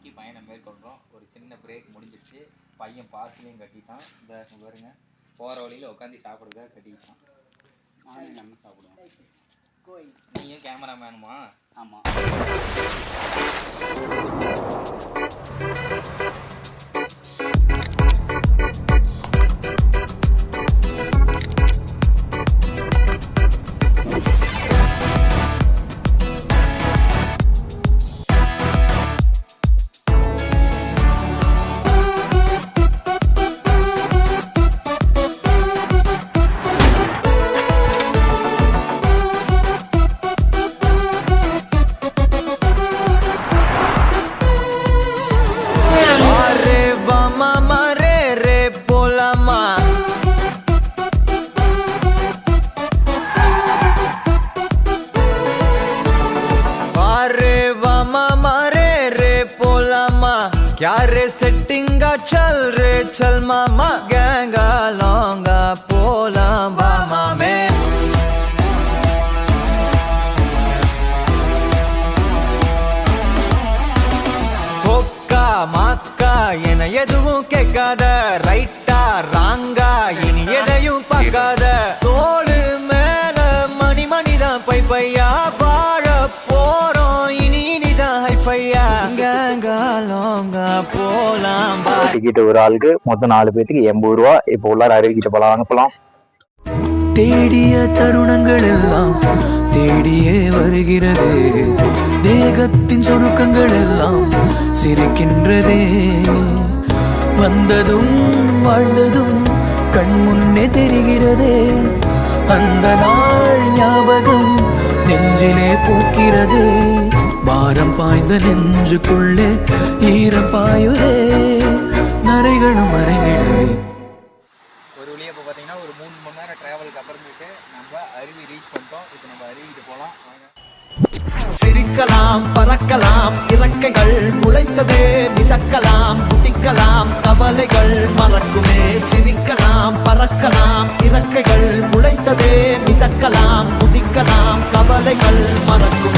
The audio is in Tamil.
நோக்கி பயணம் மேற்கொள்கிறோம். ஒரு சின்ன பிரேக் முடிஞ்சிடுச்சு. பையன் பார்சலையும் கட்டிட்டான். இந்த பாருங்க, போகிற வழியில் உட்காந்து சாப்பிட்றதுக்காக கட்டிக்கிட்டான். நானும் நம்ம சாப்பிடுவோம். நீயும் கேமராமேனுமா? ஆமாம். क्या रे सेटिंगा चल रे चल मामा गैंगा लौंगा पोला मामा में कोक्का माक्का என எதுவும் கேட்காத ரைட்டா ராங்கா இனி எதையும் பார்க்காத தோளு மேல மணி மணிதான் பை பையா வாழ போறோம் இனி இனிதான் ஹைஃபையா கேங்கா லோங்கா போலாம் டிக்கெட் ஒரு ஆளுக்கு மொத்தம் 4 பேருக்கு 80 ரூபா. இப்போ உள்ளார அறிவிக்கிட்ட போலாம், வாங்க போலாம். தேடிய தருணங்கள் எல்லாம் தேடியே வருகிறது, தேகத்தின் சுருக்கங்கள் எல்லாம் சிரிக்கின்றதே, வந்ததும் வாழ்ந்ததும் கண் முன்னே தெரிகிறதே, அந்த நாள் ஞாபகம் நெஞ்சிலே பூக்கிறது, பாரம் பாய்ந்த நெஞ்சுக்குள்ளே ஈரம் பாயுதே, நரைகளும் மறைந்திடவே. ஒரு வழியாக இப்போ பார்த்தீங்கன்னா ஒரு 3 மணி நேரம் ட்ராவலுக்கு அப்புறமேட்டு நம்ம அருவி ரீச் பண்ணிட்டோம். இப்போ நம்ம அருவிக்கு போகலாம், வாங்க. சிரிக்கலாம் பறக்கலாம் இறக்கைகள் முளைத்ததே, மிதக்கலாம் குதிக்கலாம் கவலைகள் மறக்குமே, சிரிக்கலாம் பறக்கலாம் இறக்கைகள் முளைத்ததே, மிதக்கலாம் குதிக்கலாம் கவலைகள் மறக்குமே.